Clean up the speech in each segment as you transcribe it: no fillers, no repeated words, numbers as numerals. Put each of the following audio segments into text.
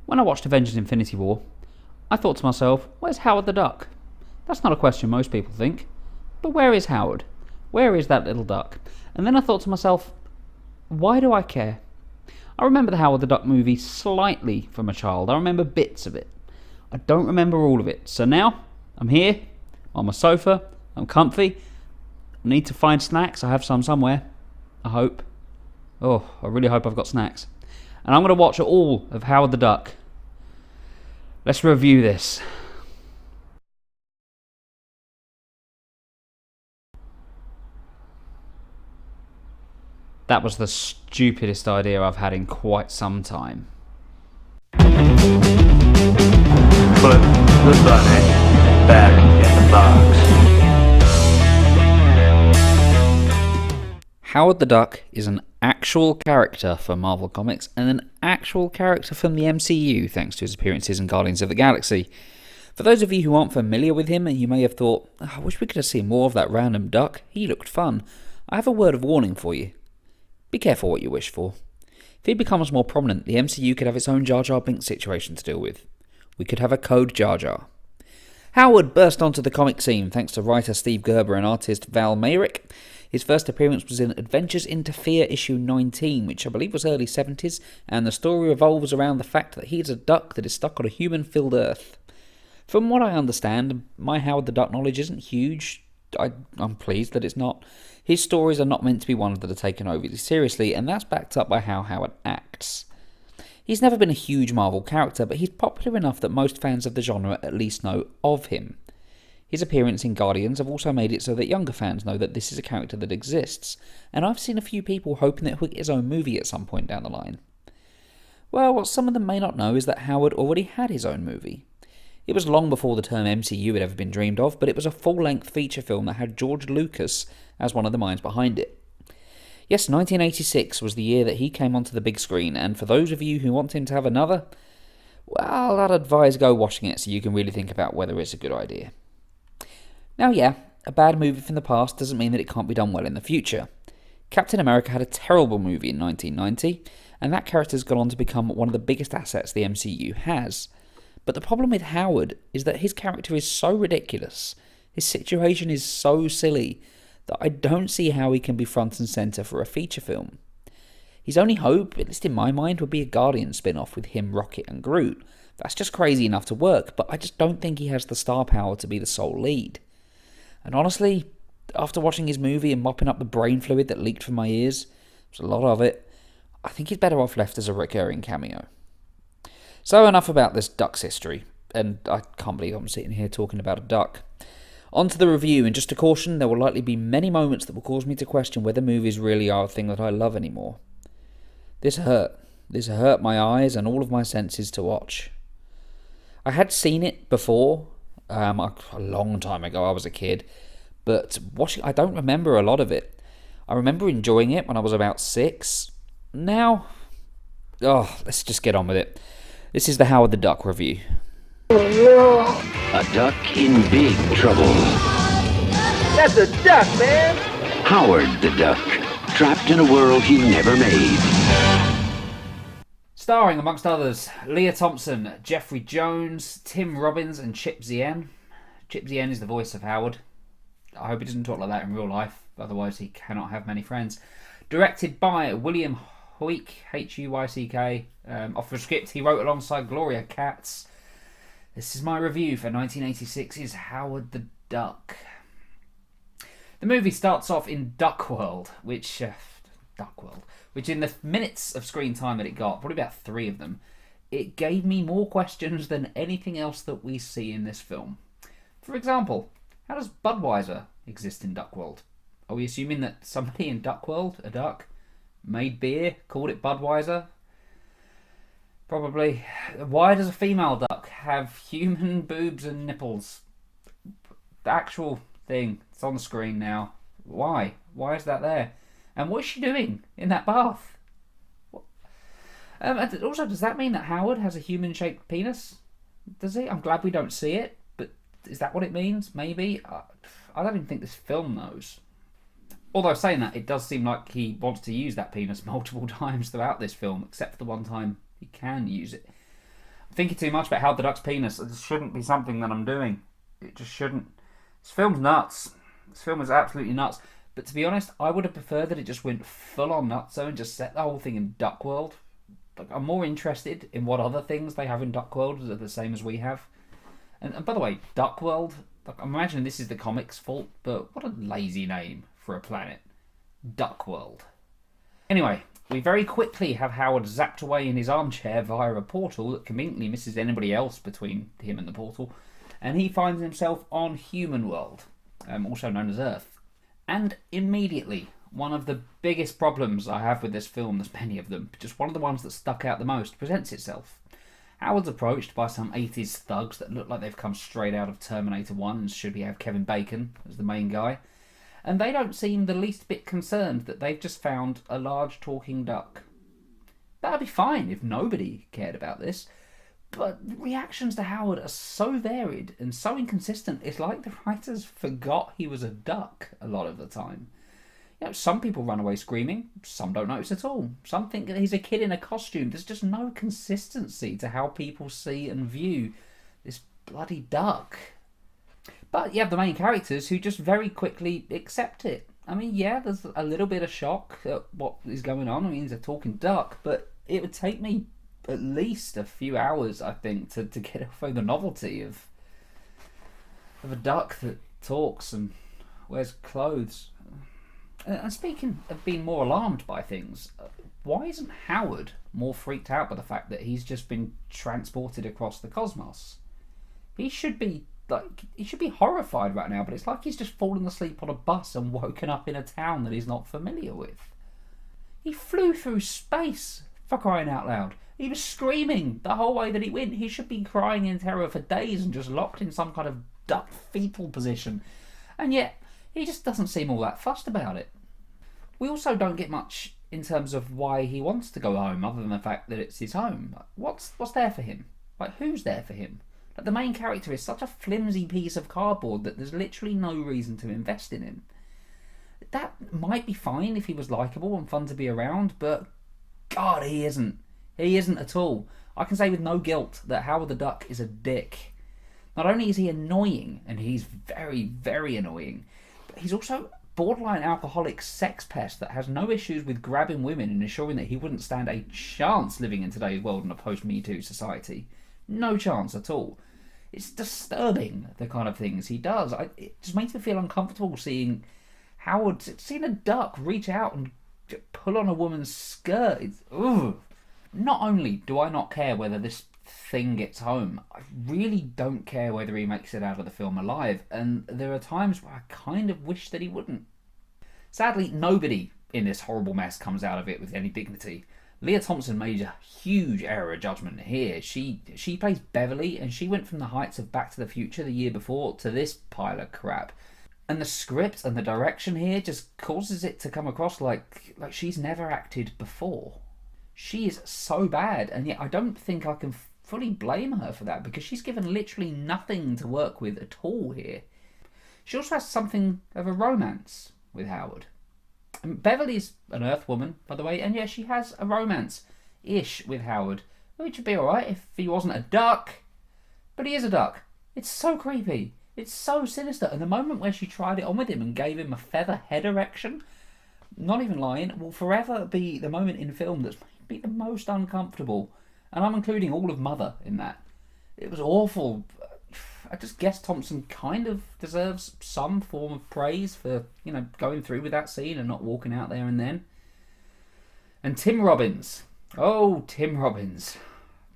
When I watched Avengers Infinity War, I thought to myself, where's Howard the Duck? That's not a question most people think. But where is Howard? Where is that little duck? And then I thought to myself, why do I care? I remember the Howard the Duck movie slightly from a child. I remember bits of it. I don't remember all of it. So now, I'm here, on my sofa, I'm comfy. I need to find snacks. I have some somewhere. I hope. Oh, I really hope I've got snacks. And I'm going to watch all of Howard the Duck. Let's review this. That was the stupidest idea I've had in quite some time. Put the bunny back in the box. Howard the Duck is an actual character for Marvel Comics and an actual character from the MCU thanks to his appearances in Guardians of the Galaxy. For those of you who aren't familiar with him and you may have thought, I wish we could have seen more of that random duck, he looked fun, I have a word of warning for you. Be careful what you wish for. If he becomes more prominent, the MCU could have its own Jar Jar Binks situation to deal with. We could have a Code Jar Jar. Howard burst onto the comic scene thanks to writer Steve Gerber and artist Val Mayrick. His first appearance was in Adventures into Fear issue 19, which I believe was early 70s, and the story revolves around the fact that he's a duck that is stuck on a human-filled Earth. From what I understand, my Howard the Duck knowledge isn't huge. I'm pleased that it's not. His stories are not meant to be ones that are taken overly seriously, and that's backed up by how Howard acts. He's never been a huge Marvel character, but he's popular enough that most fans of the genre at least know of him. His appearance in Guardians have also made it so that younger fans know that this is a character that exists, and I've seen a few people hoping that he'll get his own movie at some point down the line. Well, what some of them may not know is that Howard already had his own movie. It was long before the term MCU had ever been dreamed of, but it was a full-length feature film that had George Lucas as one of the minds behind it. Yes, 1986 was the year that he came onto the big screen, and for those of you who want him to have another, well, I'd advise go watching it so you can really think about whether it's a good idea. Now yeah, a bad movie from the past doesn't mean that it can't be done well in the future. Captain America had a terrible movie in 1990, and that character's gone on to become one of the biggest assets the MCU has. But the problem with Howard is that his character is so ridiculous, his situation is so silly, that I don't see how he can be front and centre for a feature film. His only hope, at least in my mind, would be a Guardian spin-off with him, Rocket and Groot. That's just crazy enough to work, but I just don't think he has the star power to be the sole lead. And honestly, after watching his movie and mopping up the brain fluid that leaked from my ears, there's a lot of it, I think he's better off left as a recurring cameo. So enough about this duck's history, and I can't believe I'm sitting here talking about a duck. On to the review, and just a caution, there will likely be many moments that will cause me to question whether movies really are a thing that I love anymore. This hurt. This hurt my eyes and all of my senses to watch. I had seen it before, a long time ago, I was a kid, but I don't remember a lot of it. I remember enjoying it when I was about 6. Now, let's just get on with it. This is the Howard the Duck review. A duck in big trouble. That's a duck, man! Howard the Duck, trapped in a world he never made. Starring, amongst others, Leah Thompson, Jeffrey Jones, Tim Robbins and Chip Zien. Chip Zien is the voice of Howard. I hope he doesn't talk like that in real life, otherwise he cannot have many friends. Directed by William Huyck, Huyck. Off the script he wrote alongside Gloria Katz. This is my review for 1986's Howard the Duck. The movie starts off in Duck World, which in the minutes of screen time that it got, probably about 3 of them, it gave me more questions than anything else that we see in this film. For example, how does Budweiser exist in Duck World? Are we assuming that somebody in Duck World, a duck, made beer, called it Budweiser? Probably. Why does a female duck have human boobs and nipples? The actual thing. It's on the screen now. Why? Why is that there? And what is she doing in that bath? Also, does that mean that Howard has a human-shaped penis? Does he? I'm glad we don't see it, but is that what it means? Maybe? I don't even think this film knows. Although saying that, it does seem like he wants to use that penis multiple times throughout this film, except for the one time he can use it. thinking too much about Howard the Duck's penis. This shouldn't be something that I'm doing. It just shouldn't. This film's nuts. This film is absolutely nuts. But to be honest, I would have preferred that it just went full on nutso and just set the whole thing in Duck World. Like, I'm more interested in what other things they have in Duck World that are the same as we have. And by the way, Duck World, like, I'm imagining this is the comic's fault, but what a lazy name for a planet. Duck World. Anyway, we very quickly have Howard zapped away in his armchair via a portal that conveniently misses anybody else between him and the portal, and he finds himself on Human World, also known as Earth. And immediately, one of the biggest problems I have with this film, there's many of them, but just one of the ones that stuck out the most, presents itself. Howard's approached by some 80s thugs that look like they've come straight out of Terminator 1, and should we have Kevin Bacon as the main guy. And they don't seem the least bit concerned that they've just found a large talking duck. That'd be fine if nobody cared about this, but reactions to Howard are so varied and so inconsistent, it's like the writers forgot he was a duck a lot of the time. You know, some people run away screaming, some don't notice at all. Some think that he's a kid in a costume. There's just no consistency to how people see and view this bloody duck. But you have the main characters who just very quickly accept it. I mean, yeah, there's a little bit of shock at what is going on. I mean, he's a talking duck, but it would take me at least a few hours, I think, to get over the novelty of a duck that talks and wears clothes. And speaking of being more alarmed by things, why isn't Howard more freaked out by the fact that he's just been transported across the cosmos? He should be horrified right now, but it's like he's just fallen asleep on a bus and woken up in a town that he's not familiar with. He flew through space, for crying out loud. He was screaming the whole way that he went. He should be crying in terror for days and just locked in some kind of duck fetal position. And yet, he just doesn't seem all that fussed about it. We also don't get much in terms of why he wants to go home, other than the fact that it's his home. What's there for him? Like, who's there for him? Like, the main character is such a flimsy piece of cardboard that there's literally no reason to invest in him. That might be fine if he was likeable and fun to be around, but God, he isn't. He isn't at all. I can say with no guilt that Howard the Duck is a dick. Not only is he annoying, and he's very, very annoying, but he's also borderline alcoholic sex pest that has no issues with grabbing women and ensuring that he wouldn't stand a chance living in today's world in a post-Me Too society. No chance at all. It's disturbing, the kind of things he does. It just makes me feel uncomfortable seeing Howard, seeing a duck reach out and pull on a woman's skirt. Ugh. Not only do I not care whether this thing gets home, I really don't care whether he makes it out of the film alive, and there are times where I kind of wish that he wouldn't. Sadly, nobody in this horrible mess comes out of it with any dignity. Leah Thompson made a huge error of judgment here. She plays Beverly, and she went from the heights of Back to the Future the year before to this pile of crap. And the script and the direction here just causes it to come across like she's never acted before. She is so bad, and yet I don't think I can fully blame her for that, because she's given literally nothing to work with at all here. She also has something of a romance with Howard. And Beverly's an Earth woman, by the way, and yeah, she has a romance-ish with Howard, which would be alright if he wasn't a duck. But he is a duck. It's so creepy. It's so sinister. And the moment where she tried it on with him and gave him a feather head erection, not even lying, will forever be the moment in film that's made me the most uncomfortable. And I'm including all of Mother in that. It was awful. I just guess Thompson kind of deserves some form of praise for, going through with that scene and not walking out there and then. And Tim Robbins. Oh, Tim Robbins.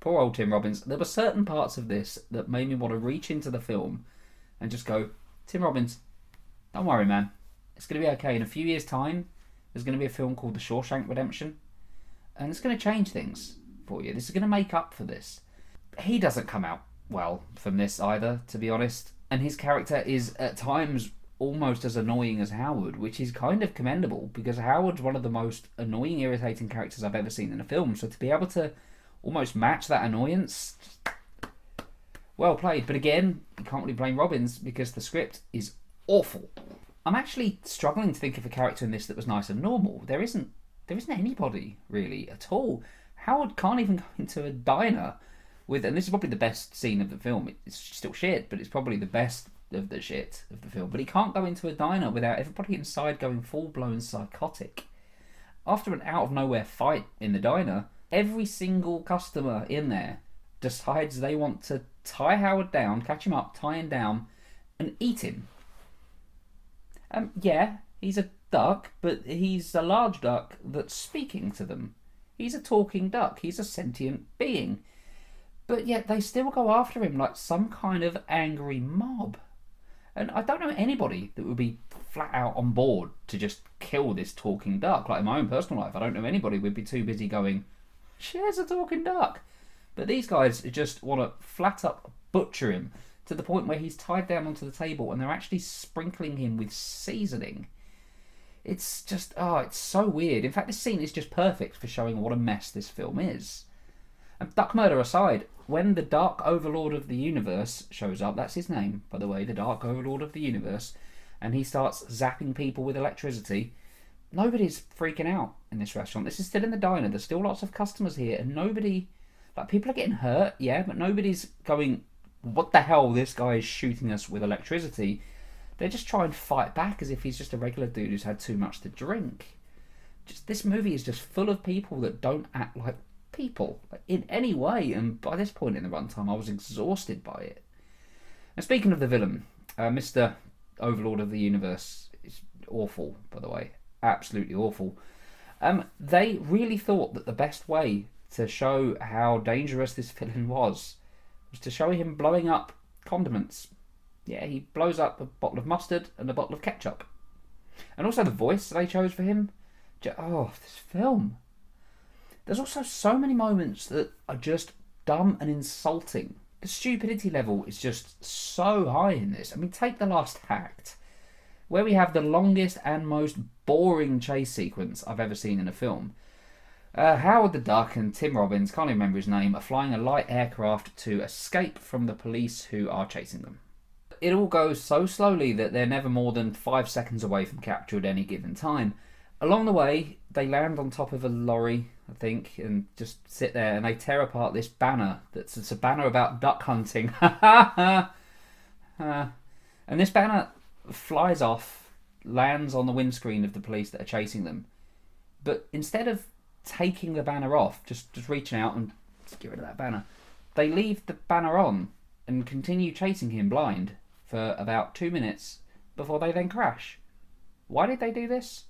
Poor old Tim Robbins. There were certain parts of this that made me want to reach into the film and just go, Tim Robbins, don't worry, man. It's going to be okay. In a few years' time, there's going to be a film called The Shawshank Redemption, and it's going to change things for you. This is going to make up for this. He doesn't come out well from this either, to be honest, and his character is at times almost as annoying as Howard, which is kind of commendable, because Howard's one of the most annoying, irritating characters I've ever seen in a film, so to be able to almost match that annoyance, well played. But again, you can't really blame Robbins, because the script is awful. I'm actually struggling to think of a character in this that was nice and normal. There isn't anybody really at all. Howard can't even go into a diner and this is probably the best scene of the film. It's still shit, but it's probably the best of the shit of the film. But he can't go into a diner without everybody inside going full-blown psychotic. After an out-of-nowhere fight in the diner, every single customer in there decides they want to tie Howard down, catch him up, tie him down, and eat him. Yeah, he's a duck, but he's a large duck that's speaking to them. He's a talking duck. He's a sentient being. But yet they still go after him like some kind of angry mob. And I don't know anybody that would be flat out on board to just kill this talking duck. Like in my own personal life, I don't know anybody who would be too busy going, "There's a talking duck." But these guys just want to flat up butcher him to the point where he's tied down onto the table and they're actually sprinkling him with seasoning. It's just, it's so weird. In fact, this scene is just perfect for showing what a mess this film is. And duck murder aside, when the Dark Overlord of the Universe shows up, that's his name, by the way, the Dark Overlord of the Universe, and he starts zapping people with electricity, nobody's freaking out in this restaurant. This is still in the diner, there's still lots of customers here, and nobody, like, people are getting hurt, yeah, but nobody's going, "What the hell, this guy is shooting us with electricity." They just try and fight back as if he's just a regular dude who's had too much to drink. This movie is just full of people that don't act like people in any way, and by this point in the runtime I was exhausted by it. And speaking of the villain, Mr. Overlord of the Universe is awful, by the way, absolutely awful. They really thought that the best way to show how dangerous this villain was to show him blowing up condiments. Yeah, he blows up a bottle of mustard and a bottle of ketchup. And also the voice they chose for him. This film. There's also so many moments that are just dumb and insulting. The stupidity level is just so high in this. I mean, take the last act, where we have the longest and most boring chase sequence I've ever seen in a film. Howard the Duck and Tim Robbins, can't even remember his name, are flying a light aircraft to escape from the police who are chasing them. It all goes so slowly that they're never more than 5 seconds away from capture at any given time. Along the way, they land on top of a lorry, I think, and just sit there, and they tear apart this banner. It's a banner about duck hunting. And this banner flies off, lands on the windscreen of the police that are chasing them. But instead of taking the banner off, just reaching out and get rid of that banner, they leave the banner on and continue chasing him blind for about 2 minutes before they then crash. Why did they do this?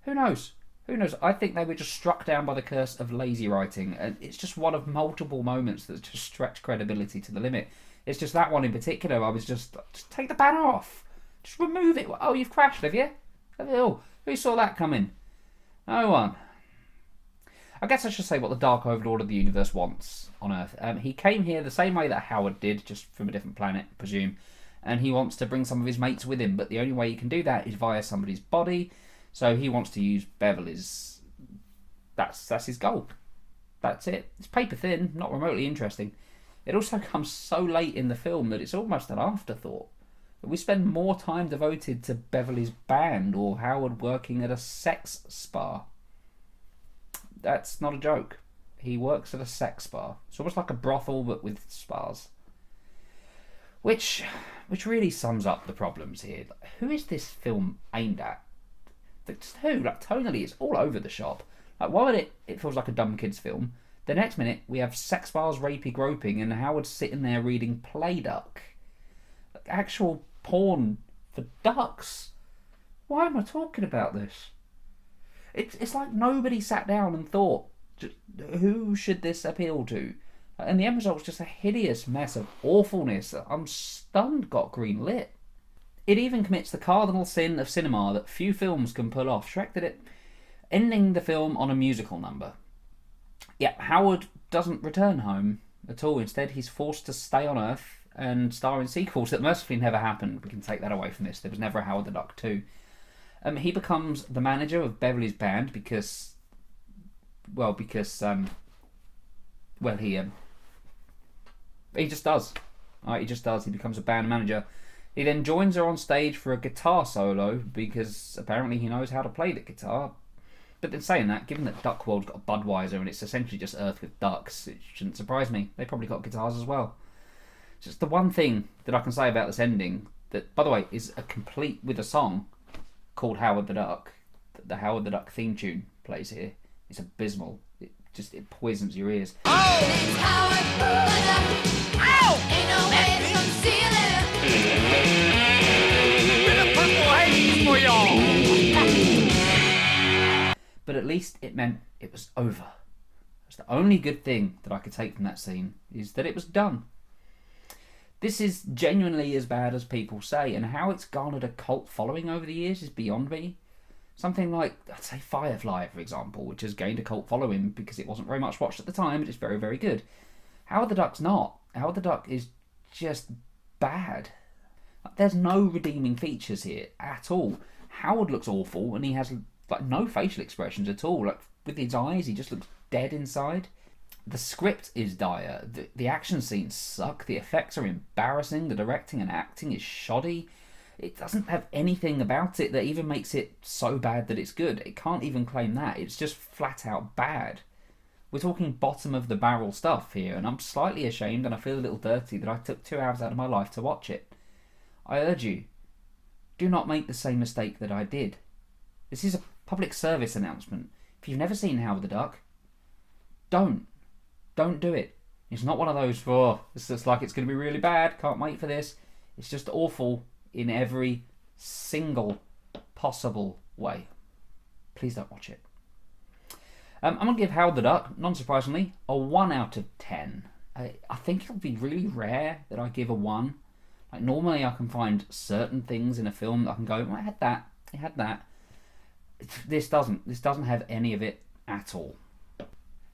Who knows? Who knows? I think they were just struck down by the curse of lazy writing, and it's just one of multiple moments that just stretch credibility to the limit. It's just that one in particular. I was just take the banner off. Just remove it. Oh, you've crashed, have you? Oh, who saw that coming? No one. I guess I should say what the Dark Overlord of the Universe wants on Earth. He came here the same way that Howard did, just from a different planet, I presume, and he wants to bring some of his mates with him, but the only way he can do that is via somebody's body, so he wants to use Beverly's. That's his goal. That's it. It's paper thin, not remotely interesting. It also comes so late in the film that it's almost an afterthought. We spend more time devoted to Beverly's band or Howard working at a sex spa. That's not a joke. He works at a sex spa. It's almost like a brothel, but with spas. Which really sums up the problems here. Who is this film aimed at? Just who? Like, tonally, it's all over the shop. Like, one minute it feels like a dumb kids film. The next minute we have sex bars, rapey, groping, and Howard sitting there reading Play Duck. Like, actual porn for ducks. Why am I talking about this? It's like nobody sat down and thought, who should this appeal to? And the end result's just a hideous mess of awfulness that I'm stunned got green lit. It even commits the cardinal sin of cinema that few films can pull off. Shrek did it, ending the film on a musical number. Yet Howard doesn't return home at all. Instead, he's forced to stay on Earth and star in sequels that mercifully never happened. We can take that away from this. There was never a Howard the Duck 2. He becomes the manager of Beverly's band because he just does. He just does. He becomes a band manager. He then joins her on stage for a guitar solo because apparently he knows how to play the guitar. But then saying that, given that Duck World's got a Budweiser and it's essentially just Earth with ducks, it shouldn't surprise me. They probably got guitars as well. It's just the one thing that I can say about this ending, that, by the way, is a complete with a song called Howard the Duck. The Howard the Duck theme tune plays here. It's abysmal. It poisons your ears. But at least it meant it was over. That's the only good thing that I could take from that scene, is that it was done. This is genuinely as bad as people say, and how it's garnered a cult following over the years is beyond me. Something like, I'd say Firefly, for example, which has gained a cult following because it wasn't very much watched at the time, but it's very, very good. Howard the Duck's not. Howard the Duck is just bad. There's no redeeming features here at all. Howard looks awful, and he has no facial expressions at all. With his eyes, he just looks dead inside. The script is dire. The action scenes suck. The effects are embarrassing. The directing and acting is shoddy. It doesn't have anything about it that even makes it so bad that it's good. It can't even claim that. It's just flat out bad. We're talking bottom of the barrel stuff here, and I'm slightly ashamed and I feel a little dirty that I took 2 hours out of my life to watch it. I urge you, do not make the same mistake that I did. This is a public service announcement. If you've never seen Howard the Duck, don't do it. It's not one of those for, it's just like it's going to be really bad, can't wait for this. It's just awful in every single possible way. Please don't watch it. I'm going to give Howard the Duck, non-surprisingly, a 1 out of 10. I think it'll be really rare that I give a 1. Normally I can find certain things in a film that I can go, well, it had that. This doesn't have any of it at all.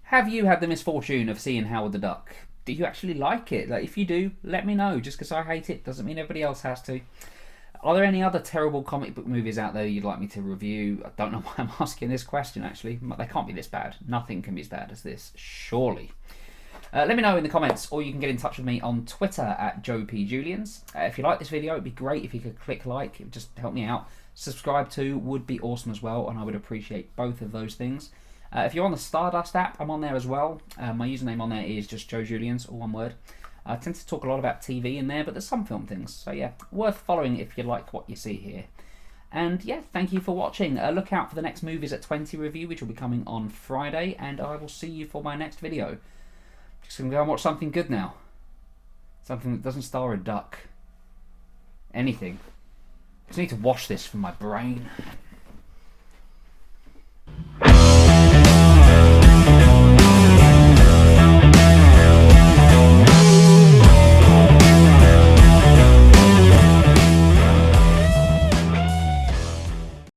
Have you had the misfortune of seeing Howard the Duck? Do you actually like it? If you do, let me know. Just because I hate it doesn't mean everybody else has to. Are there any other terrible comic book movies out there you'd like me to review? I don't know why I'm asking this question, actually. They can't be this bad. Nothing can be as bad as this, surely. Let me know in the comments, or you can get in touch with me on Twitter at JoePJulians. If you like this video, it'd be great if you could click like. It would just help me out. Subscribe too would be awesome as well, and I would appreciate both of those things. If you're on the Stardust app, I'm on there as well. My username on there is just JoeJulians, all one word. I tend to talk a lot about TV in there, but there's some film things. So yeah, worth following if you like what you see here. And yeah, thank you for watching. Look out for the next Movies at 20 review, which will be coming on Friday, and I will see you for my next video. Just going to go and watch something good now. Something that doesn't star a duck. Anything. I just need to wash this from my brain.